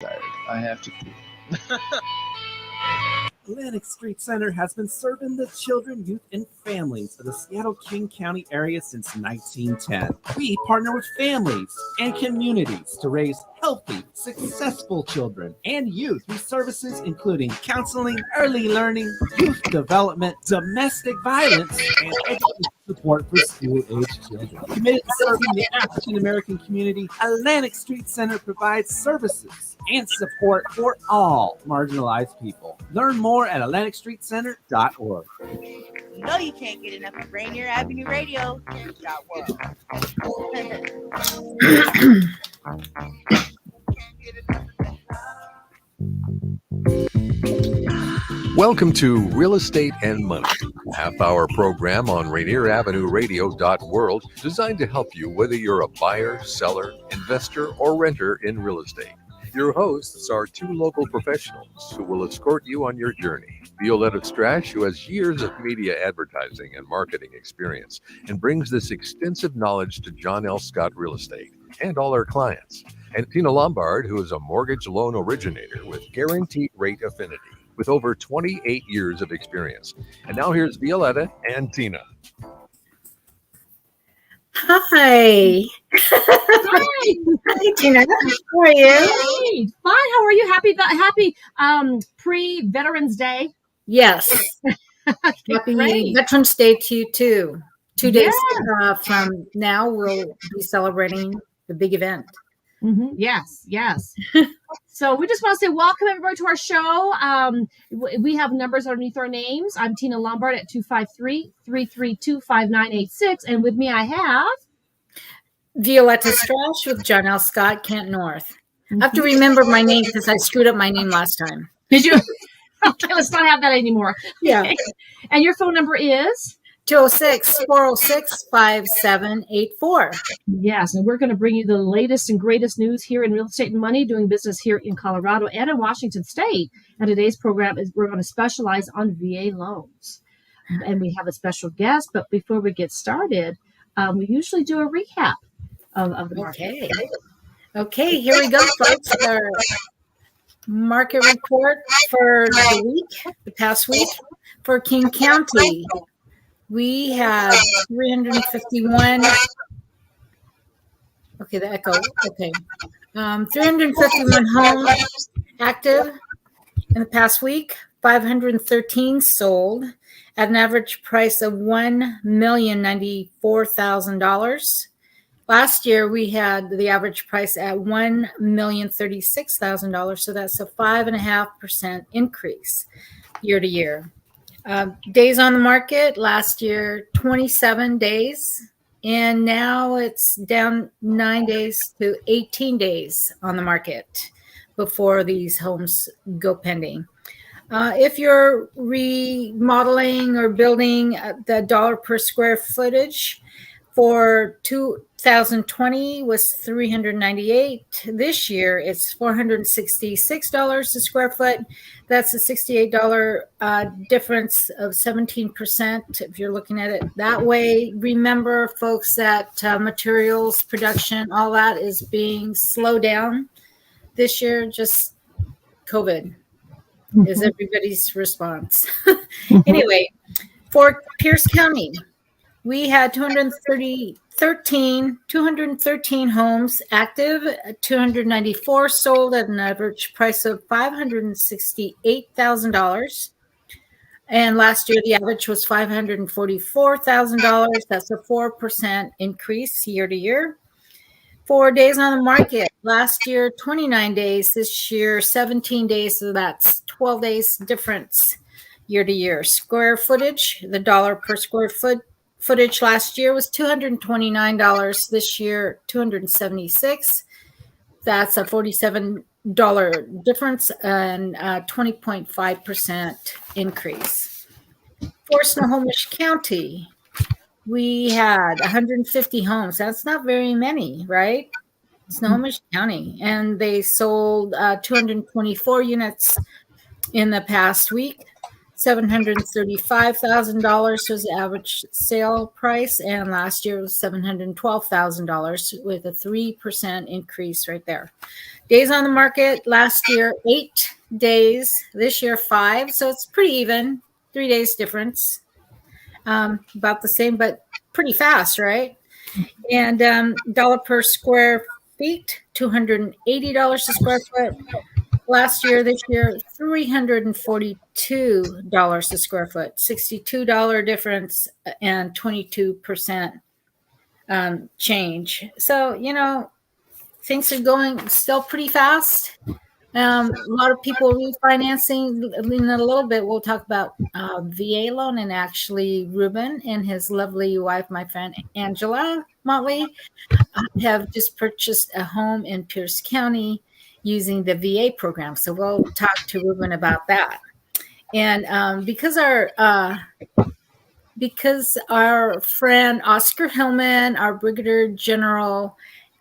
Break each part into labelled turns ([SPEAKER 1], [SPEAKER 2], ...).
[SPEAKER 1] I have to pee.
[SPEAKER 2] Atlantic Street Center has been serving the children, youth, and families of the Seattle-King County area since 1910. We partner with families and communities to raise healthy, successful children and youth through services including counseling, early learning, youth development, domestic violence, and education support for school-age children. Committed to serving the African American community, Atlantic Street Center provides services and support for all marginalized people. Learn more at AtlanticStreetCenter.org.
[SPEAKER 3] You know you can't get enough of Rainier Avenue Radio.
[SPEAKER 4] Welcome to Real Estate and Money, a half-hour program on Rainier Avenue Radio.world designed to help you whether you're a buyer, seller, investor, or renter in real estate. Your hosts are two local professionals who will escort you on your journey. Violeta Strash, who has years of media advertising and marketing experience and brings this extensive knowledge to John L. Scott Real Estate and all our clients. And Tina Lombard, who is a mortgage loan originator with Guaranteed Rate Affinity, with over 28 years of experience. And now here's Violeta and Tina.
[SPEAKER 5] Hi. Hi, Tina. How are you?
[SPEAKER 6] Hey, fine. How are you? Happy pre-Veterans Day.
[SPEAKER 5] Yes. Happy
[SPEAKER 6] Great.
[SPEAKER 5] Veterans Day to you too. 2 days from now, we'll be celebrating the big event.
[SPEAKER 6] Mm-hmm. Yes. So we just want to say welcome everybody to our show. We have numbers underneath our names. I'm Tina Lombard at 253-332-5986. And with me I have
[SPEAKER 5] Violeta Strash with John L. Scott, Kent North. I have to remember my name because I screwed up my name last time.
[SPEAKER 6] Did you? Okay, let's not have that anymore.
[SPEAKER 5] Yeah.
[SPEAKER 6] And your phone number is?
[SPEAKER 5] 206-406-5784.
[SPEAKER 6] Yes, and we're going to bring you the latest and greatest news here in real estate and money, doing business here in Colorado and in Washington State. And today's program is we're going to specialize on VA loans. And we have a special guest, but before we get started, we usually do a recap of the market.
[SPEAKER 5] Okay, here we go, folks. Our market report for the past week for King County. We have 351. Okay, the echo. Okay. 351 homes active in the past week. 513 sold at an average price of $1,094,000. Last year, we had the average price at $1,036,000. So that's a 5.5% increase year to year. Days on the market, last year, 27 days. And now it's down 9 days to 18 days on the market before these homes go pending. If you're remodeling or building, the dollar per square footage for 2020 was $398. This year, it's $466 a square foot. That's a $68 difference of 17%. If you're looking at it that way, remember, folks, that materials production, all that is being slowed down this year. Just COVID is everybody's response. Anyway, for Pierce County, we had 213 homes active, 294 sold at an average price of $568,000. And last year, the average was $544,000. That's a 4% increase year to year. 4 days on the market. Last year, 29 days. This year, 17 days. So that's 12 days difference year to year. Square footage, the dollar per square footage last year was $229. This year, $276. That's a $47 difference and a 20.5% increase. For Snohomish County, we had 150 homes. That's not very many, right? Snohomish County. And they sold 224 units in the past week. $735,000 was the average sale price, and last year was $712,000 with a 3% increase right there. Days on the market last year 8 days, this year 5, so it's pretty even. 3 days difference, about the same, but pretty fast, right? And dollar per square feet, $280 a square foot. Last year, this year, $342 a square foot, $62 difference, and 22% change. So, things are going still pretty fast. A lot of people refinancing. In a little bit, we'll talk about VA loan, and actually Ruben and his lovely wife, my friend Angela Motley, have just purchased a home in Pierce County using the VA program. So we'll talk to Ruben about that. And because our friend Oscar Hillman, our Brigadier General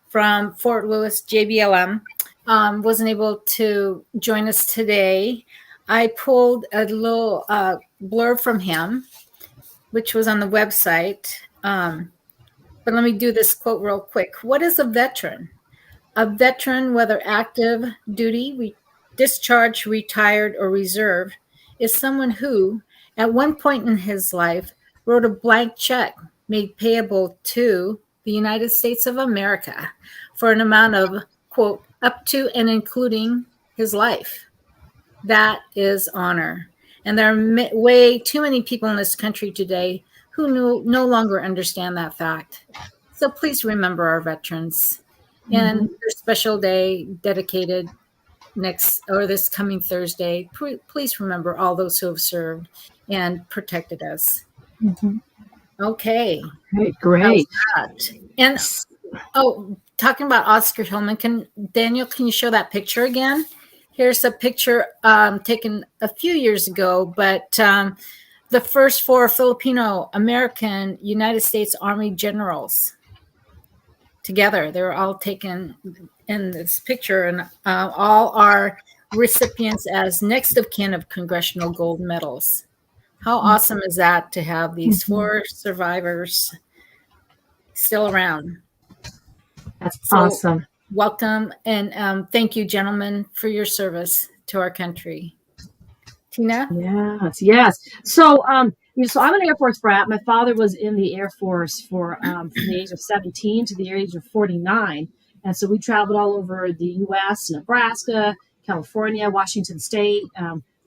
[SPEAKER 5] from Fort Lewis, JBLM, wasn't able to join us today, I pulled a little blurb from him, which was on the website. But let me do this quote real quick. What is a veteran? A veteran, whether active duty, discharged, retired, or reserve, is someone who, at one point in his life, wrote a blank check made payable to the United States of America for an amount of, quote, up to and including his life. That is honor. And there are way too many people in this country today who no longer understand that fact. So please remember our veterans. And their special day dedicated this coming Thursday. Please remember all those who have served and protected us. Okay.
[SPEAKER 6] Great.
[SPEAKER 5] And talking about Oscar Hillman, Daniel, can you show that picture again? Here's a picture taken a few years ago, but the first 4 Filipino American United States Army generals together. They were all taken in this picture, and all are recipients as next of kin of Congressional Gold Medals. How awesome is that to have these 4 survivors still around?
[SPEAKER 6] That's awesome.
[SPEAKER 5] Welcome, and thank you, gentlemen, for your service to our country. Tina?
[SPEAKER 6] Yes. So I'm an Air Force brat. My father was in the Air Force from the age of 17 to the age of 49. And so we traveled all over the U.S., Nebraska, California, Washington State,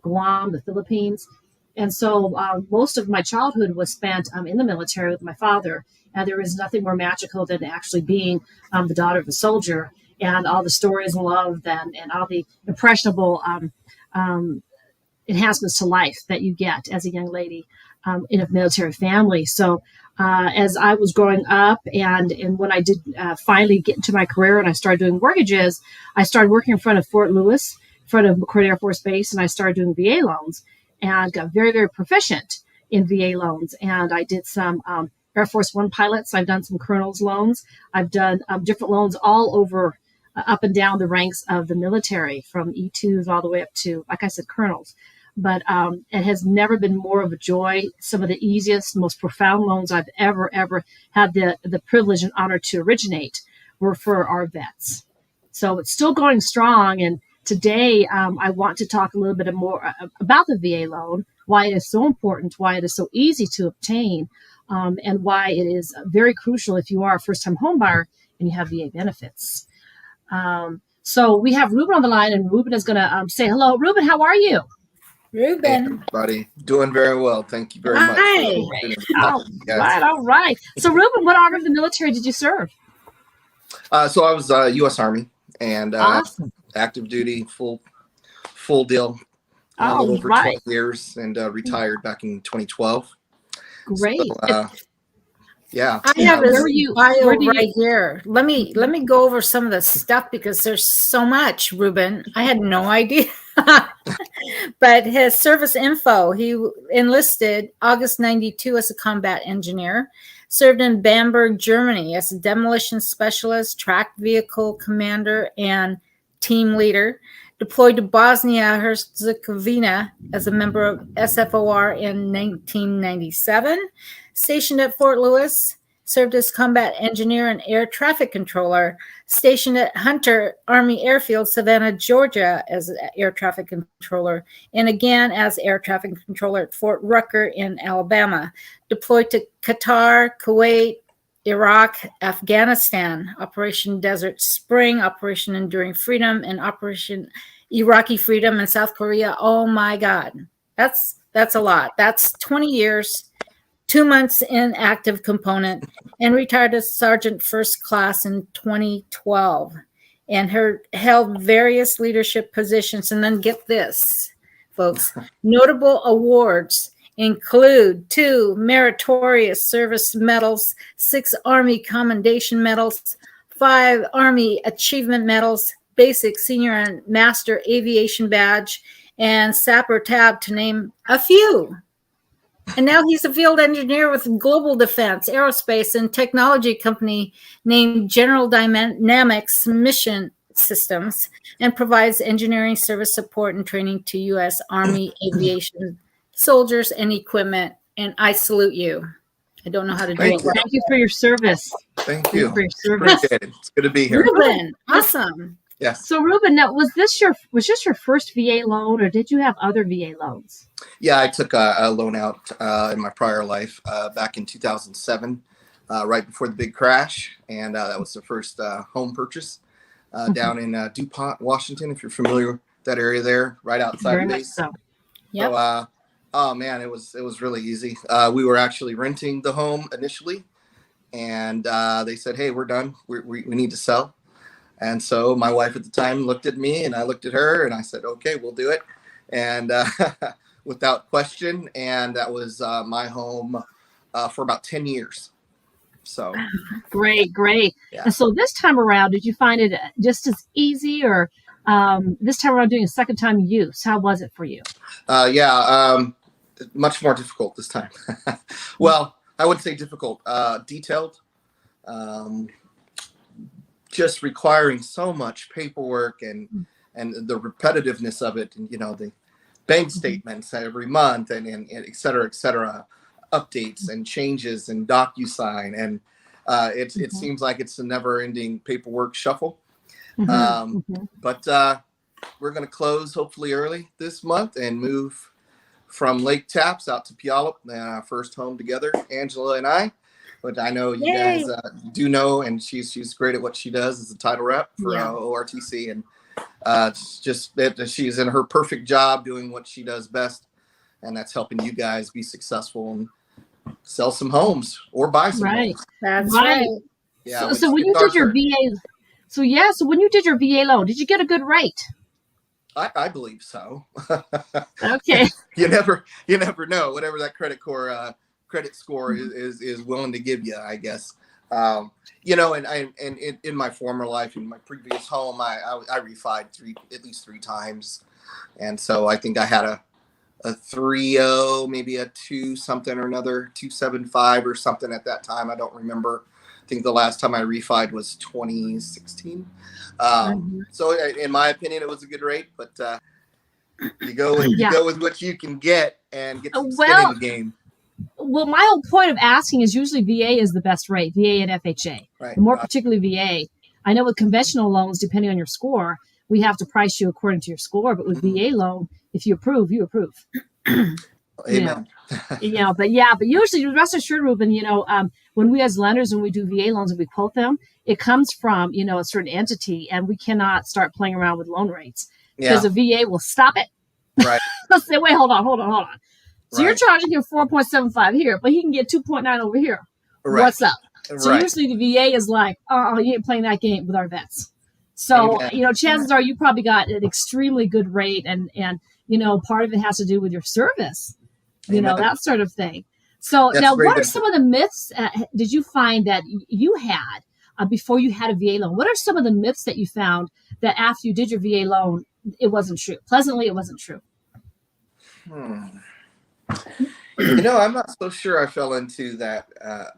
[SPEAKER 6] Guam, the Philippines. And so most of my childhood was spent in the military with my father. And there is nothing more magical than actually being the daughter of a soldier, and all the stories of love and all the impressionable enhancements to life that you get as a young lady in a military family. So as I was growing up, and when I did finally get into my career and I started doing mortgages, I started working in front of Fort Lewis, in front of McCord Air Force Base, and I started doing VA loans and got very, very proficient in VA loans. And I did some Air Force One pilots. I've done some colonels loans. I've done different loans all over, up and down the ranks of the military, from E2s all the way up to, like I said, colonels. But it has never been more of a joy. Some of the easiest, most profound loans I've ever had the privilege and honor to originate were for our vets. So it's still going strong. And today I want to talk a little bit more about the VA loan, why it is so important, why it is so easy to obtain, and why it is very crucial if you are a first-time homebuyer and you have VA benefits. So we have Ruben on the line, and Ruben is going to say hello. Ruben, how are you?
[SPEAKER 5] Ruben.
[SPEAKER 1] Hey, everybody. Doing very well. Thank you very much.
[SPEAKER 6] All right. So, Ruben, what arm of the military did you serve?
[SPEAKER 1] So I was U.S. Army, and
[SPEAKER 6] awesome.
[SPEAKER 1] Active duty, full deal. A little over 12 years, and retired back in 2012.
[SPEAKER 6] Great.
[SPEAKER 1] So, yeah.
[SPEAKER 5] I have his bio right here. Let me go over some of the stuff because there's so much, Ruben. I had no idea. But his service info, he enlisted August 92 as a combat engineer, served in Bamberg, Germany as a demolition specialist, tracked vehicle commander, and team leader. Deployed to Bosnia-Herzegovina as a member of SFOR in 1997. Stationed at Fort Lewis. Served as combat engineer and air traffic controller. Stationed at Hunter Army Airfield, Savannah, Georgia, as air traffic controller. And again as air traffic controller at Fort Rucker in Alabama. Deployed to Qatar, Kuwait, Iraq, Afghanistan, Operation Desert Spring, Operation Enduring Freedom, and Operation Iraqi Freedom in South Korea. Oh my God. That's a lot. That's 20 years. 2 months in active component, and retired as Sergeant First Class in 2012, and held various leadership positions. And then get this, folks, notable awards include 2 Meritorious Service Medals, 6 Army Commendation Medals, 5 Army Achievement Medals, Basic, Senior, and Master Aviation Badge, and Sapper Tab, to name a few. And now he's a field engineer with global defense, aerospace, and technology company named General Dynamics Mission Systems, and provides engineering service support and training to U.S. Army aviation soldiers and equipment. And I salute you. I don't know how to do it.
[SPEAKER 6] Thank you for your service.
[SPEAKER 1] Thank you.
[SPEAKER 6] For your service.
[SPEAKER 1] Appreciate it. It's good to be here.
[SPEAKER 5] Ruben, awesome.
[SPEAKER 1] Yes.
[SPEAKER 6] So Ruben, now was this your first VA loan, or did you have other VA loans?
[SPEAKER 1] Yeah, I took a loan out in my prior life back in 2007, right before the big crash. And that was the first home purchase down in DuPont, Washington, if you're familiar with that area there, right outside
[SPEAKER 6] Very
[SPEAKER 1] of
[SPEAKER 6] much
[SPEAKER 1] base.
[SPEAKER 6] so.
[SPEAKER 5] Yep.
[SPEAKER 1] So, oh man, it was really easy. We were actually renting the home initially, and they said, "Hey, we're done. We need to sell." And so my wife at the time looked at me, and I looked at her, and I said, "Okay, we'll do it." And without question, and that was my home for about 10 years. So
[SPEAKER 6] Great.
[SPEAKER 1] Yeah.
[SPEAKER 6] And so this time around, did you find it just as easy, or this time around doing a second time use? How was it for you?
[SPEAKER 1] Much more difficult this time. Well, I wouldn't say difficult, detailed, just requiring so much paperwork and the repetitiveness of it, and the bank statements every month and et cetera, updates and changes and DocuSign, and it seems like it's a never-ending paperwork shuffle. But we're going to close hopefully early this month and move from Lake Tapps out to Puyallup, our first home together, Angela and I. But I know you guys do know, and she's great at what she does as a title rep for ORTC, and it's just that she's in her perfect job doing what she does best, and that's helping you guys be successful and sell some homes or buy some homes.
[SPEAKER 5] That's right.
[SPEAKER 1] Yeah.
[SPEAKER 6] So when you did your VA, so when you did your VA loan, did you get a good rate?
[SPEAKER 1] I believe so.
[SPEAKER 6] Okay.
[SPEAKER 1] You never know. Whatever that credit score is willing to give you, I guess. And in my former life, in my previous home, I refied at least three times, and so I think I had a 3.0, maybe a 2 something or another, 2.75 or something at that time. I don't remember. I think the last time I refied was 2016. So in my opinion, it was a good rate, but you go with what you can get and get some skin in the game.
[SPEAKER 6] Well, my whole point of asking is usually VA is the best rate, VA and FHA.
[SPEAKER 1] Right.
[SPEAKER 6] More particularly VA. I know with conventional loans, depending on your score, we have to price you according to your score. But with VA loan, if you approve, you approve.
[SPEAKER 1] Amen.
[SPEAKER 6] But usually, rest assured, Ruben, when we as lenders, when we do VA loans and we quote them, it comes from, a certain entity, and we cannot start playing around with loan rates because the VA will stop it.
[SPEAKER 1] Right.
[SPEAKER 6] Let's say, wait, hold on. So you're charging him 4.75 here, but he can get 2.9 over here. Right. What's up? So usually the VA is like, you ain't playing that game with our vets. So, chances are you probably got an extremely good rate, and part of it has to do with your service, that sort of thing. So now what are some of the myths did you find that you had before you had a VA loan? What are some of the myths that you found that after you did your VA loan, it wasn't true? Pleasantly, it wasn't true.
[SPEAKER 1] I'm not so sure I fell into that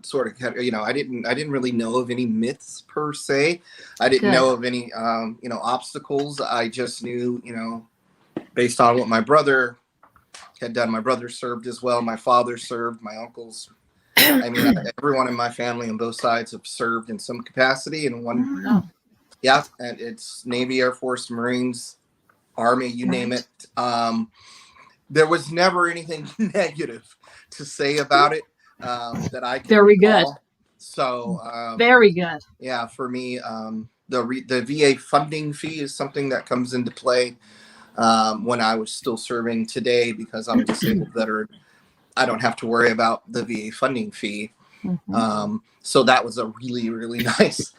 [SPEAKER 1] sort of, I didn't really know of any myths per se. I didn't
[SPEAKER 6] Good.
[SPEAKER 1] know of any, obstacles. I just knew, based on what my brother had done. My brother served as well. My father served, my uncles. I mean, everyone in my family on both sides have served in some capacity. And
[SPEAKER 5] Wow.
[SPEAKER 1] yeah, and it's Navy, Air Force, Marines, Army, you name it. There was never anything negative to say about it that I can
[SPEAKER 6] Very
[SPEAKER 1] recall.
[SPEAKER 6] good.
[SPEAKER 1] So
[SPEAKER 6] Very good.
[SPEAKER 1] yeah, for me, the VA funding fee is something that comes into play when I was still serving. Today, because I'm a disabled veteran, I don't have to worry about the VA funding fee. So that was a really, really nice,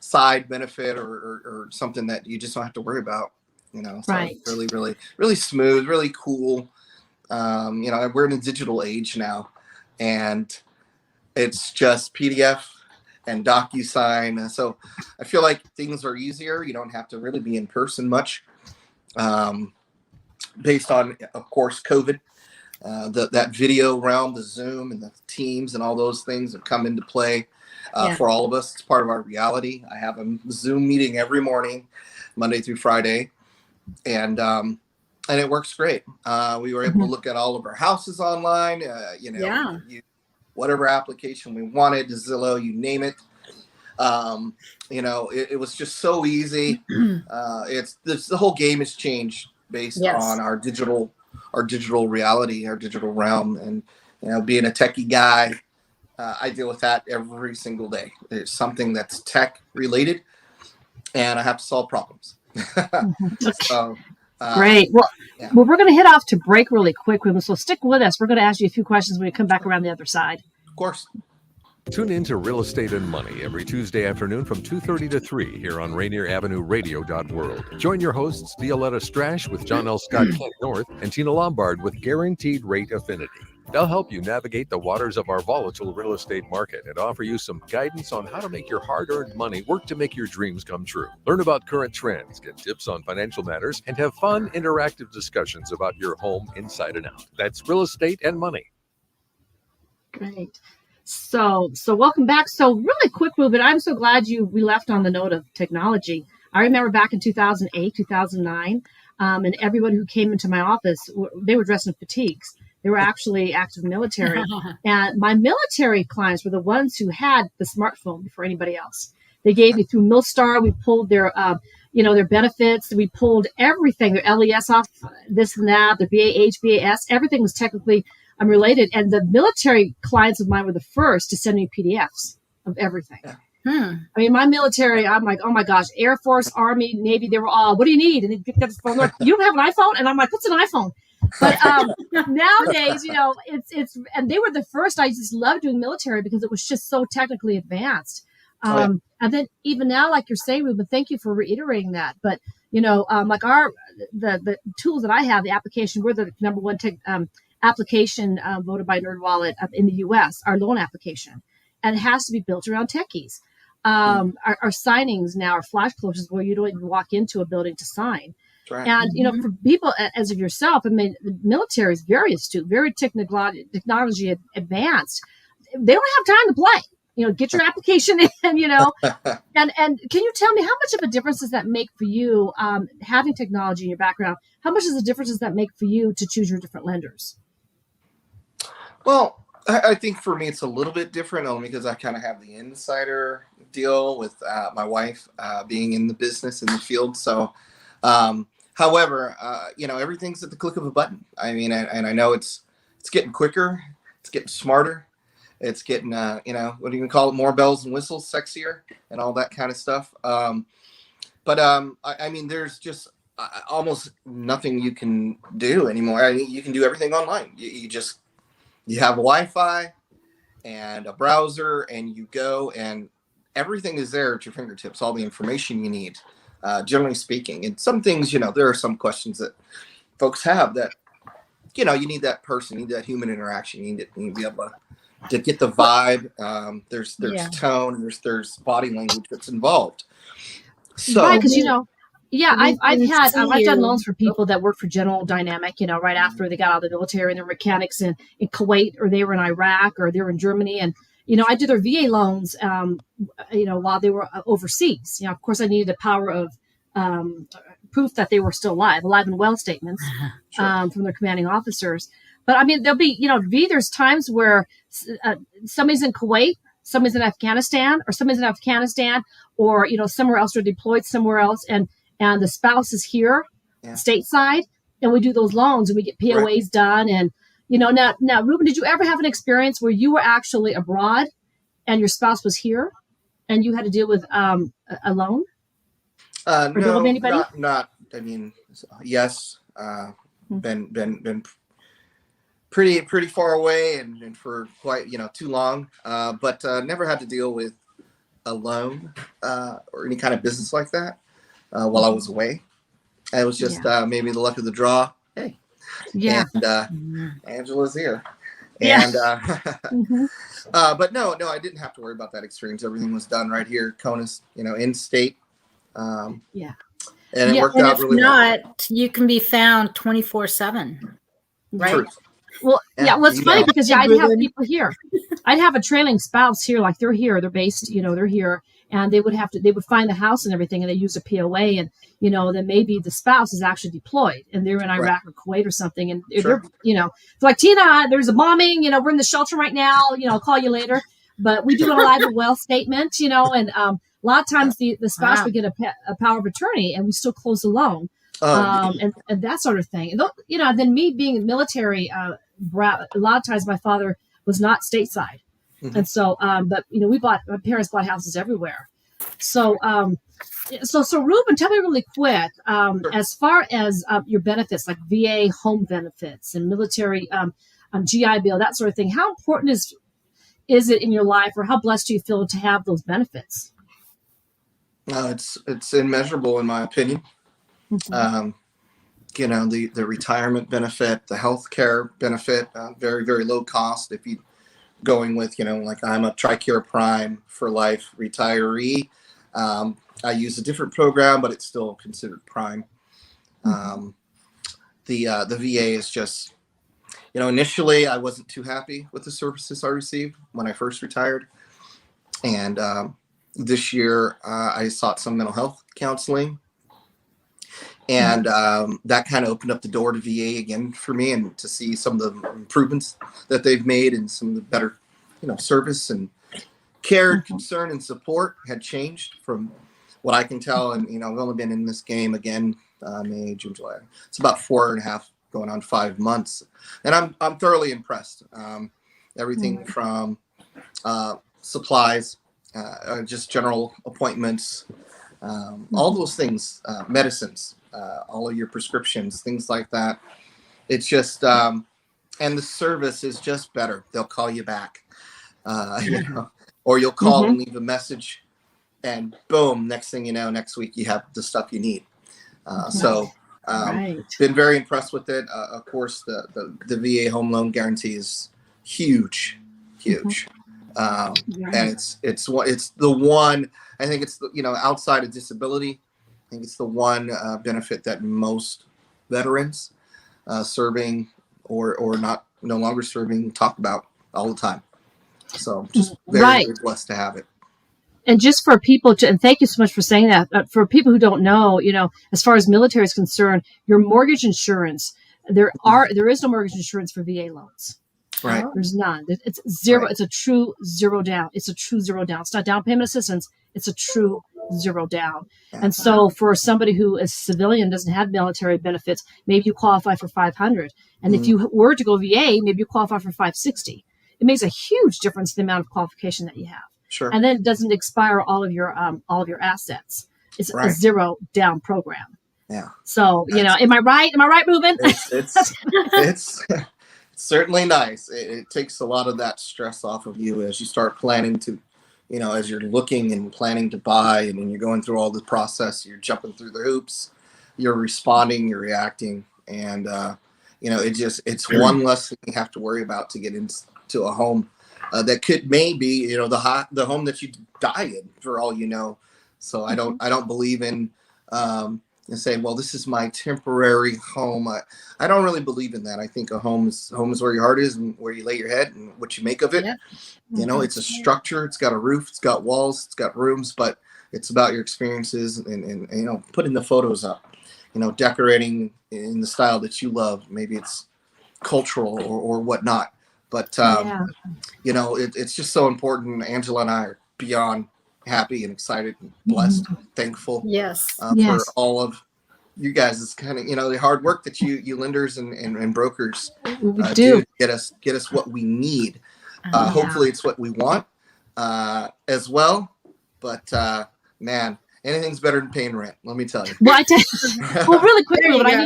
[SPEAKER 1] side benefit or something that you just don't have to worry about. So
[SPEAKER 6] Right.
[SPEAKER 1] it's really, really, really smooth, really cool. We're in a digital age now, and it's just PDF and DocuSign. So I feel like things are easier. You don't have to really be in person much, based on, of course, COVID. That video realm, the Zoom and the Teams and all those things have come into play for all of us. It's part of our reality. I have a Zoom meeting every morning, Monday through Friday, and it works great. We were able to look at all of our houses online. Whatever application we wanted, Zillow, you name it. It was just so easy. The whole game has changed based on our digital reality, our digital realm. And being a techie guy, I deal with that every single day. There's something that's tech related, and I have to solve problems. So,
[SPEAKER 6] great. Well, we're going to head off to break really quick, so stick with us. We're going to ask you a few questions when we come back around the other side.
[SPEAKER 1] Of course.
[SPEAKER 4] Tune in to Real Estate and Money every Tuesday afternoon from 2:30 to 3 here on Rainier Avenue Radio.world. Join your hosts, Violeta Strash with John L. Scott Kent North and Tina Lombard with Guaranteed Rate Affinity. They'll help you navigate the waters of our volatile real estate market and offer you some guidance on how to make your hard-earned money work to make your dreams come true. Learn about current trends, get tips on financial matters, and have fun, interactive discussions about your home inside and out. That's Real Estate and Money.
[SPEAKER 6] Great. So welcome back. So really quick movement. I'm so glad we left on the note of technology. I remember back in 2008, 2009, and everybody who came into my office, they were dressed in fatigues. They were actually active military. And my military clients were the ones who had the smartphone before anybody else. They gave me through Millstar. We pulled their benefits. We pulled everything, their LES off, this and that, their BAH, BAS. Everything was technically related. And the military clients of mine were the first to send me PDFs of everything. I mean, my military, I'm like, oh my gosh, Air Force, Army, Navy, they were all, what do you need? And they picked up the phone, like, you don't have an iPhone? And I'm like, what's an iPhone? But nowadays, it's and they were the first. I just loved doing military because it was just so technically advanced. And then even now, like you're saying, Ruben, thank you for reiterating that. But like the tools that I have, the application, we're the number one application voted by NerdWallet in the U.S. Our loan application, and it has to be built around techies. Our signings now are flash closures where you don't even walk into a building to sign. Right. And, for people as of yourself, I mean, the military is very astute, very technology advanced. They don't have time to play, get your application in, and can you tell me how much of a difference does that make for you, having technology in your background? How much does the difference does that make for you to choose your different lenders?
[SPEAKER 1] Well, I think for me, it's a little bit different only because I kind of have the insider deal with my wife being in the business, in the field. So, however, everything's at the click of a button. I mean, and I know it's getting quicker, it's getting smarter, it's getting, what do you call it? More bells and whistles, sexier, and all that kind of stuff. But I mean, there's just almost nothing you can do anymore. I mean, you can do everything online. You have Wi-Fi and a browser, and you go, and everything is there at your fingertips. All the information you need. Generally speaking, and some things, there are some questions that folks have that, you need that person, you need that human interaction. You need to be able to get the vibe. There's tone, there's body language that's involved. So,
[SPEAKER 6] right, because Yeah,
[SPEAKER 5] We
[SPEAKER 6] I've
[SPEAKER 5] can
[SPEAKER 6] had
[SPEAKER 5] see
[SPEAKER 6] I've done
[SPEAKER 5] you.
[SPEAKER 6] loans for people that work for General Dynamic, right after they got out of the military, and they're mechanics in Kuwait, or they were in Iraq, or they were in Germany, and I did their VA loans, while they were overseas. Of course, I needed a power of proof that they were still alive and well statements
[SPEAKER 1] Sure.
[SPEAKER 6] from their commanding officers. But I mean, there'll be, there's times where somebody's in Kuwait, somebody's in Afghanistan, or somewhere else, or deployed somewhere else, and the spouse is here,
[SPEAKER 1] Yeah.
[SPEAKER 6] stateside, and we do those loans and we get POAs
[SPEAKER 1] Right.
[SPEAKER 6] done. And now, Ruben, did you ever have an experience where you were actually abroad and your spouse was here, and you had to deal with a loan? Or deal
[SPEAKER 1] No,
[SPEAKER 6] with anybody?
[SPEAKER 1] not. I mean, yes. Been pretty far away and for quite too long. But never had to deal with a loan or any kind of business like that while I was away. It was just maybe the luck of the draw. Hey,
[SPEAKER 6] Yeah.
[SPEAKER 1] and Angela's here.
[SPEAKER 6] Yeah.
[SPEAKER 1] And
[SPEAKER 6] Mhm.
[SPEAKER 1] but no, I didn't have to worry about that experience. Everything was done right here, CONUS, in state.
[SPEAKER 6] Yeah.
[SPEAKER 1] And it
[SPEAKER 6] Yeah,
[SPEAKER 1] worked
[SPEAKER 5] And
[SPEAKER 1] out
[SPEAKER 5] if
[SPEAKER 1] really well.
[SPEAKER 5] not, you can be found 24/7, right?
[SPEAKER 1] True.
[SPEAKER 6] Well,
[SPEAKER 1] Yeah,
[SPEAKER 6] well, it's funny
[SPEAKER 1] email.
[SPEAKER 6] because
[SPEAKER 5] Hey,
[SPEAKER 6] I'd have
[SPEAKER 5] Ruben.
[SPEAKER 6] people here. I'd have a trailing spouse here, like they're here, they're based, they're here, and they would find the house and everything, and they use a POA, and then maybe the spouse is actually deployed and they're in Iraq or Kuwait or something, and
[SPEAKER 1] Sure.
[SPEAKER 6] they're like, Tina, there's a bombing, we're in the shelter right now, I'll call you later, but we do an alive and well statement, and a lot of times the spouse
[SPEAKER 5] Wow.
[SPEAKER 6] would get a power of attorney, and we still close the loan. And that sort of thing. And then me being military, a lot of times my father was not stateside.
[SPEAKER 1] Mhm.
[SPEAKER 6] And so, but my parents bought houses everywhere. So, so Ruben, tell me really quick,
[SPEAKER 1] Sure.
[SPEAKER 6] as far as your benefits, like VA home benefits and military, GI Bill, that sort of thing. How important is it in your life, or how blessed do you feel to have those benefits?
[SPEAKER 1] It's immeasurable in my opinion.
[SPEAKER 6] Mhm.
[SPEAKER 1] The retirement benefit, the health care benefit, very, very low cost. If you going with, like I'm a TRICARE Prime for life retiree. I use a different program, but it's still considered Prime. The VA is just, initially I wasn't too happy with the services I received when I first retired. And this year I sought some mental health counseling. And that kind of opened up the door to VA again for me, and to see some of the improvements that they've made, and some of the better, service and care, concern, and support had changed from what I can tell. And, I've only been in this game again, May, June, July. It's about 4.5 going on 5 months. And I'm thoroughly impressed. Everything from supplies, just general appointments, all those things, medicines, all of your prescriptions, things like that. It's just, and the service is just better. They'll call you back, or you'll call and leave a message, and boom, next thing you know, next week you have the stuff you need. So, been very impressed with it. Of course, the VA home loan guarantee is huge. And it's the one, I think it's outside of disability, I think it's the one benefit that most veterans serving or not, no longer serving, talk about all the time. So just very, very blessed to have it.
[SPEAKER 6] And just for people and thank you so much for saying that. For people who don't know, as far as military is concerned, your mortgage insurance, there is no mortgage insurance for VA loans.
[SPEAKER 1] Right.
[SPEAKER 6] There's none. It's zero.
[SPEAKER 1] Right.
[SPEAKER 6] It's a true zero down. It's not down payment assistance. It's a true zero down.
[SPEAKER 1] Yeah.
[SPEAKER 6] And so for somebody who is civilian, doesn't have military benefits, maybe you qualify for 500. And if you were to go VA, maybe you qualify for 560. It makes a huge difference in the amount of qualification that you have.
[SPEAKER 1] Sure.
[SPEAKER 6] And then it doesn't expire all of your assets. It's a zero down program.
[SPEAKER 1] Yeah.
[SPEAKER 6] So, am I right? Am I right, Ruben?
[SPEAKER 1] It's certainly nice. It takes a lot of that stress off of you as you start planning to, as you're looking and planning to buy, and then you're going through all the process, you're jumping through the hoops, you're responding, you're reacting. And, it's one less thing you have to worry about to get into a home that could maybe, the home that you die in, for all you know. So I don't believe in, and say, well, this is my temporary home. I don't really believe in that. I think a home is where your heart is and where you lay your head and what you make of it.
[SPEAKER 5] Yep.
[SPEAKER 1] You know, it's a structure. It's got a roof. It's got walls. It's got rooms. But it's about your experiences and you know, putting the photos up. You know, decorating in the style that you love. Maybe it's cultural or whatnot. But you know, it's just so important. Angela and I are beyond happy and excited and blessed, and thankful.
[SPEAKER 5] Yes.
[SPEAKER 1] For all of you guys. It's kind of, you know, the hard work that you lenders and brokers do to get us what we need. Hopefully it's what we want as well. But man, anything's better than paying rent. Let me tell you.
[SPEAKER 6] Well, well, really quickly,
[SPEAKER 5] There you
[SPEAKER 6] but
[SPEAKER 5] go.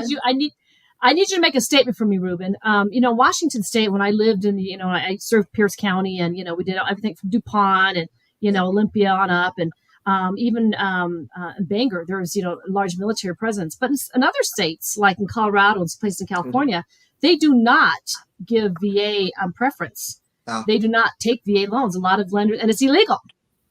[SPEAKER 6] I need you to make a statement for me, Ruben. You know, Washington State, when I lived in you know, I served Pierce County, and, you know, we did everything from DuPont and, you know, Olympia on up, and even Bangor, there was, you know, a large military presence. But in other states, like in Colorado and places in California, they do not give VA preference.
[SPEAKER 1] Wow.
[SPEAKER 6] They do not take VA loans. A lot of lenders, and it's illegal.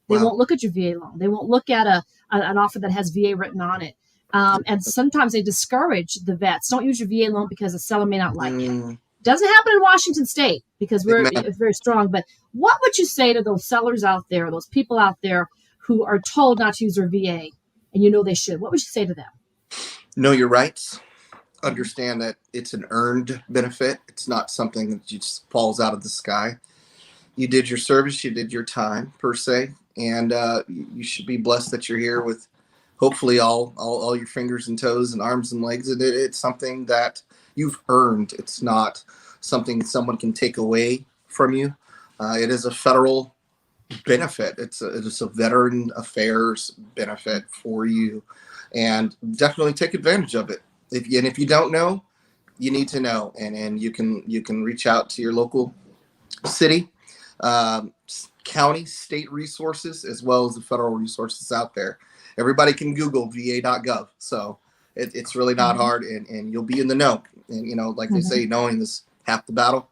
[SPEAKER 6] They
[SPEAKER 1] Wow.
[SPEAKER 6] won't look at your VA loan. They won't look at an offer that has VA written on it. And sometimes they discourage the vets. Don't use your VA loan because the seller may not like it. Doesn't happen in Washington State because it's very strong. But what would you say to those sellers out there, those people out there who are told not to use their VA, and you know they should? What would you say to them?
[SPEAKER 1] Know your rights. Understand that it's an earned benefit. It's not something that just falls out of the sky. You did your service. You did your time, per se. And you should be blessed that you're here with hopefully all your fingers and toes and arms and legs. And it's something that you've earned. It's not something someone can take away from you. It is a federal benefit. It's a veteran affairs benefit for you, and definitely take advantage of it. If you don't know, you need to know, and you can reach out to your local city, county, state resources, as well as the federal resources out there. Everybody can Google va.gov. So it's really not hard, and you'll be in the know. And, you know, like they say, knowing is half the battle.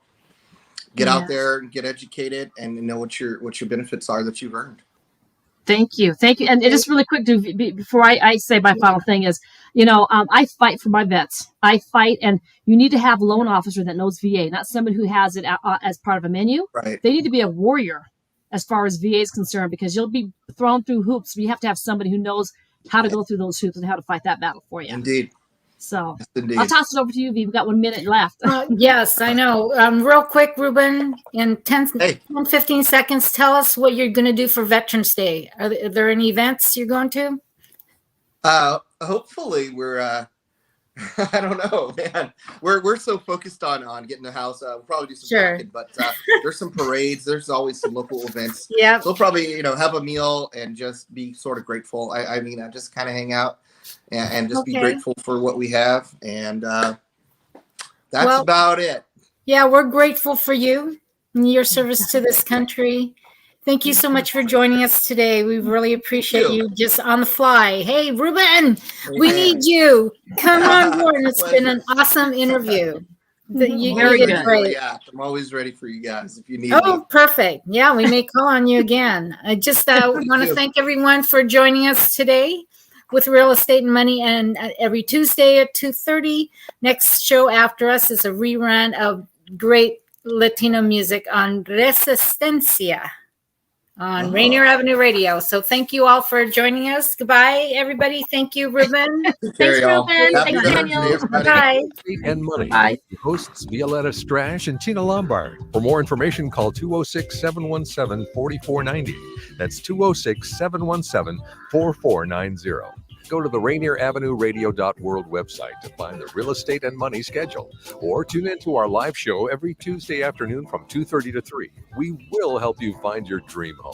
[SPEAKER 1] Get out there and get educated and know what your benefits are that you've earned.
[SPEAKER 6] Thank you. And just really quick, before I say my final thing is, you know, I fight for my vets. I fight, and you need to have a loan officer that knows VA, not somebody who has it as part of a menu.
[SPEAKER 1] Right.
[SPEAKER 6] They need to be a warrior as far as VA is concerned, because you'll be thrown through hoops. You have to have somebody who knows how to go through those hoops and how to fight that battle for you.
[SPEAKER 1] Indeed.
[SPEAKER 6] So
[SPEAKER 1] Yes, indeed.
[SPEAKER 6] I'll toss it over to you, V. We've got 1 minute left.
[SPEAKER 5] Yes, I know. Real quick, Ruben, in 10, 15 seconds, tell us what you're going to do for Veterans Day. Are there any events you're going to?
[SPEAKER 1] Hopefully we're I don't know, man. We're so focused on getting the house. We'll probably do some packing, but there's some parades. There's always some local events.
[SPEAKER 5] Yeah.
[SPEAKER 1] So we'll probably, you know, have a meal and just be sort of grateful. I mean, I just kind of hang out and just be grateful for what we have. And that's about it.
[SPEAKER 5] Yeah, we're grateful for you and your service to this country. Thank you so much for joining us today. We really appreciate you just on the fly. Hey, Ruben, we need you. Come on board. It's been an awesome interview.
[SPEAKER 6] Very good.
[SPEAKER 5] Great.
[SPEAKER 1] Yeah, I'm always ready for you guys if you need
[SPEAKER 5] Oh,
[SPEAKER 1] me.
[SPEAKER 5] perfect. Yeah, we may call on you again. I just want to thank everyone for joining us today with Real Estate and Money. And every Tuesday at 2:30, next show after us is a rerun of great Latino music on Resistencia on Rainier Avenue Radio. So thank you all for joining us. Goodbye, everybody. Thank you, Ruben.
[SPEAKER 6] Thanks, Ruben.
[SPEAKER 1] Happy
[SPEAKER 6] Thanks, Daniel.
[SPEAKER 1] Veterans Day, everybody.
[SPEAKER 5] Bye.
[SPEAKER 4] Estate and Money.
[SPEAKER 6] Bye.
[SPEAKER 4] Hosts Violeta, Strash, and Tina Lombard. For more information, call 206-717-4490. That's 206-717-4490. Go to the Rainier Avenue Radio.world website to find the Real Estate and Money schedule, or tune into our live show every Tuesday afternoon from 2:30 to 3. We will help you find your dream home.